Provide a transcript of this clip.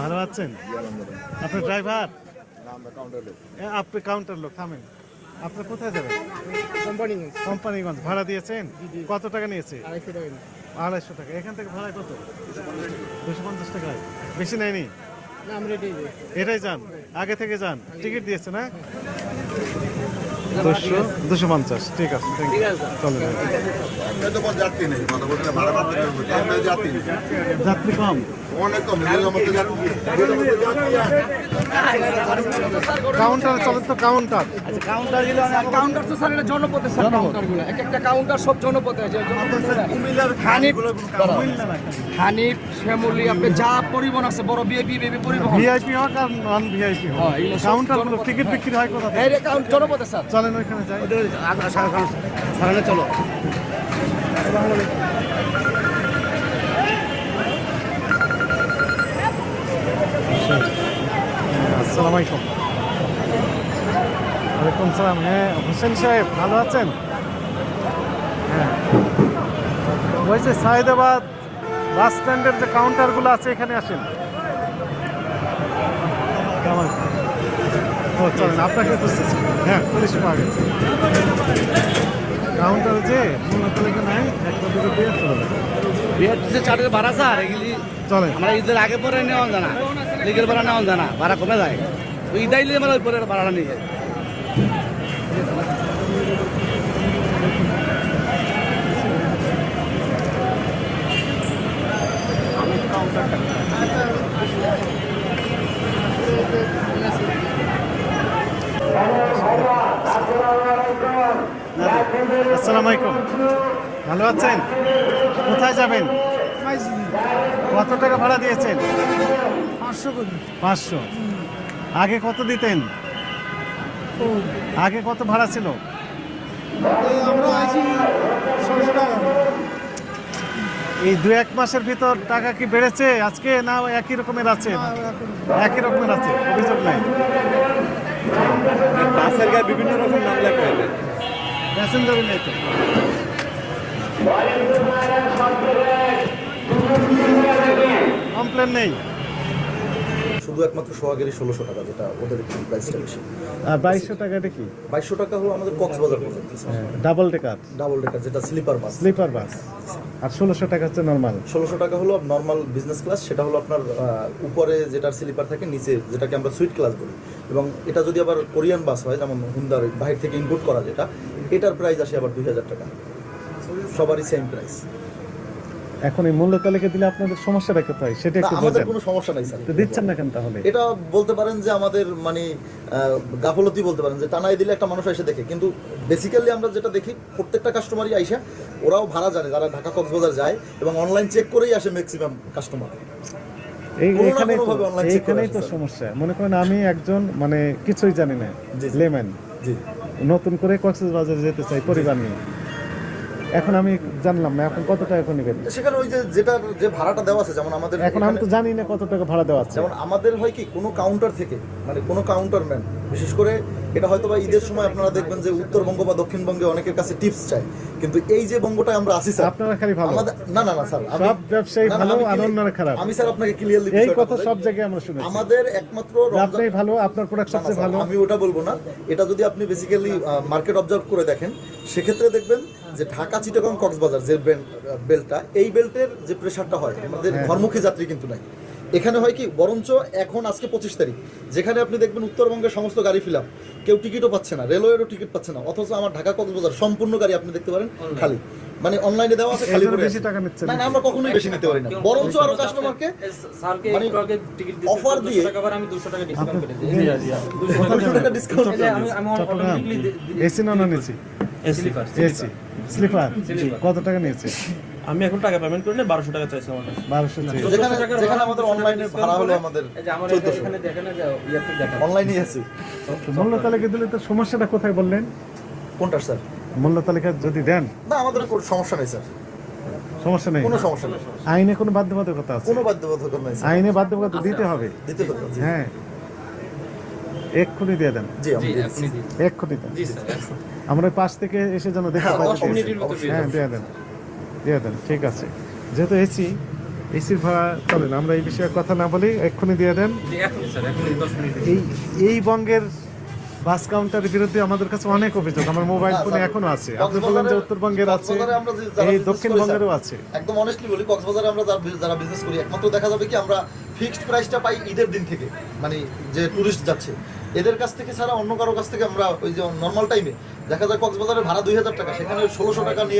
ভালো আছেন? আপনি ড্রাইভার? আপনি কাউন্টার লোক, থামেন। আপনি কোথায় যাবেন? কোম্পানিগঞ্জ। ভাড়া দিয়েছেন? কত টাকা নিয়েছে? 250 টাকা। এখান থেকে ভাড়া কত? 250 টাকা। বেশি নেয়নি? এটাই যান, আগে থেকে যান। টিকিট দিয়েছে না? 250। ঠিক আছে, চলেন। যাত্রী কম, কাউন্টার চলে তো। কাউন্টার তো স্যার এটা জনপথে স্যার, কাউন্টারগুলো এক একটা কাউন্টার সব জনপথে আছে। হানিফ, শ্যামলী, আপনি যা পরিবহন আছে বড় ভিআইপি পরিবহন, ভিআইপি হোক আর নন ভিআইপি হোক, কাউন্টার টিকিট বিক্রি হয় কোথা থেকে? এই জনপথে স্যার। চলেন ওইখানে যাই। চলো। আসসালামু আলাইকুম। ওয়ালাইকুম সালাম। হ্যাঁ হোসেন সাহেব, ভালো আছেন? হ্যাঁ, ওই যে সায়েদাবাদ বাস স্ট্যান্ডের যে কাউন্টারগুলো আছে এখানে আসেন। কেমন? ও চলেন, আপনাকে বুঝতেছি। হ্যাঁ, পুলিশ পাওয়া গেছে। কাউন্টার যে মূলত নাই, একটা দুটো দিয়ে চলে চার্জের ভাড়া স্যার এগুলি চলেন। আমরা ঈদের আগে পরে নেওয়া জানা, লিগেল ভাড়া নেওয়া জানা, ভাড়া কমে যায়। ঈদ আইলে আমরা পরে ভাড়াটা নিয়ে যাই। আসসালামু আলাইকুম, ভালো আছেন? কোথায় যাবেন? কত টাকা ভাড়া দিয়েছেন? 500। আগে কত দিতেন? আগে কত ভাড়া ছিল? এই 2-1 মাসের ভিতর টাকা কি বেড়েছে আজকে, না একই রকমের আছে? একই রকমের আছে, অভিযোগ নাই। বাসের গায়ে বিভিন্ন রকম নাম লেখা হবে, প্যাসেঞ্জার নেই তো। কমপ্লেন নেই। শুধু একমাত্র সোহাগেরই 1600 টাকা, যেটা ওদের প্রাইসটা বেশি। আর 2200 টাকাটা কি? 2200 টাকা হলো আমাদের কক্সবাজার পর্যন্ত ডাবল ডেকার। ডাবল ডেকার, যেটা স্লিপার বাস। Sleeper bus. আর 1600 টাকা হচ্ছে নর্মাল। 1600 টাকা হলো নর্মাল বিজনেস ক্লাস, সেটা হলো আপনার উপরে যেটার স্লিপার থাকে, নিচে যেটাকে আমরা সুইট ক্লাস বলি। এবং এটা যদি আবার কোরিয়ান বাস হয়, যেমন হুন্দার বাইরে থেকে ইম্পোর্ট করা যেটা, এটার প্রাইস আসে আবার 2000 টাকা। সবারই সেম প্রাইস। এখন এই মূল্য তালিকা দিলে আপনাদের সমস্যাটা কোথায় সেটা একটু আমাদের বলেন। কোনো সমস্যা নাই স্যার। তো দিচ্ছেন না কেন তাহলে? এটা বলতে পারেন যে আমাদের মানে গাফলতি বলতে পারেন, যে টানাই দিলে একটা মানুষ এসে দেখে, কিন্তু বেসিক্যালি আমরা যেটা দেখি প্রত্যেকটা কাস্টমারই আইসা, ওরাও ভাড়া জানে যারা ঢাকা কক্সবাজার যায়, এবং অনলাইন চেক করেই আসে ম্যাক্সিমাম কাস্টমার। এইখানেই তো সমস্যা। মনে করেন আমি একজন মানে কিছুই জানি না, লেম্যান, নতুন করে কক্সবাজার যেতে চাই পরিবার নিয়ে। এখন আমি জানলাম না এখন কত টাকা নেবেন সেখানে। ওই যে ভাড়াটা দেওয়া আছে, যেমন আমাদের এখন আমি তো জানি না কত টাকা ভাড়া দেওয়া আছে। যেমন আমাদের হয় কি, কোনো কাউন্টার থেকে মানে কোনো কাউন্টারম্যান, বিশেষ করে এটা হয়তো বা ঈদের সময় আপনারা দেখবেন যে উত্তরবঙ্গ বা দক্ষিণবঙ্গে অনেকের কাছে টিপস চাই, কিন্তু এই যে বঙ্গটা আমরা আসি স্যার, আপনারা খালি ভালো। না না না স্যার, সব ব্যবসায়ী ভালো আর অন্যরা খারাপ। আমি স্যার আপনাকে ক্লিয়ারলি এই কথা সব জায়গায় আমরা শুনেছি। আমাদের একমাত্র আপনি ভালো, আপনার প্রোডাক্ট সবচেয়ে ভালো। আমি ওটা বলবো না, এটা যদি আপনি বেসিক্যালি মার্কেট অবজার্ভ করে দেখেন, সেক্ষেত্রে দেখবেন যে ঢাকা চিটাগং কক্সবাজার যে বেল্টটা, এই বেল্টের যে প্রেশারটা হয় আমাদের ঘরমুখী যাত্রী কিন্তু নাই। এখানে হয় কি, বরঞ্চ এখন আজকে 25 তারিখ, যেখানে আপনি দেখবেন উত্তরবঙ্গের সমস্ত গাড়ি ফিল আপ, কেউ টিকিটও পাচ্ছে না, রেলওয়েরও টিকিট পাচ্ছে না, অথচ আমার ঢাকা কক্সবাজার সম্পূর্ণ গাড়ি আপনি দেখতে পারেন খালি, মানে অনলাইনে দেওয়া আছে, খালি বেশি টাকা নিচ্ছে না। আমরা কখনোই বেশি নিতে পারি না, বরঞ্চ আরো কাস্টমারকে মানে অফার দিয়ে আমি 200 টাকা ডিসকাউন্ট করে দিই। 200 টাকা ডিসকাউন্ট। এসি না নন এসি? AC sleeper. কত টাকা নিয়েছে? আমি এখন টাকা পেমেন্ট করি না, 1200 টাকা চাইছি আমার। 1200। যেখানে আমাদের অনলাইনে ভাড়া হলো আমাদের এখানে দেখেন না যে ইয়াতে দেখেন অনলাইনেই আছে। মূল্য তালিকা দিলে তো সমস্যাটা কোথায় বললেন? কোনটা স্যার? মূল্য তালিকা যদি দেন। না, আমাদের কোনো সমস্যা নেই স্যার, সমস্যা নেই, কোনো সমস্যা নেই। আইনে কোনো বাধ্যবাধকতা আছে? কোনো বাধ্যবাধকতা নাই স্যার, আইনে বাধ্যবাধকতা দিতে হবে, দিতে হবে। হ্যাঁ, এক্ষুনি দিয়ে দেন। জি আপনি এক্ষুনি দেন। আমরা পাশ থেকে এসে যেন দেখতে পাই। হ্যাঁ, দিয়ে দেন, দিয়ে দেন। ঠিক আছে, যেহেতু এসি এসির ভাড়া চলেন আমরা এই বিষয়ে কথা না বলি, এক্ষুনি দিয়ে দেন। এই বঙ্গের বাস কাউন্টারের বিরুদ্ধে আমাদের কাছে অনেক অভিযোগ, আমার মোবাইল ফোনে এখনো আছে। আপনি বললেন যে উত্তরবঙ্গের আছে, কক্সবাজারে আমরা যারা এই business দক্ষিণবঙ্গেরও করি, আছে। একদম অনেস্টলি বলি, কক্সবাজারে আমরা যারা বিজনেস করি একমাত্র দেখা যাবে কি আমরা ফিক্সড প্রাইসটা পাই ঈদের দিন থেকে, মানে যে টুরিস্ট যাচ্ছে এদের কাছ থেকে ছাড়া অন্য কারো কাছ থেকে আমরা ওই যে নর্মাল টাইমে দেখা যায় কক্সবাজারের ভাড়া 2000 টাকা, সেখানে 1600 টাকা নিয়ে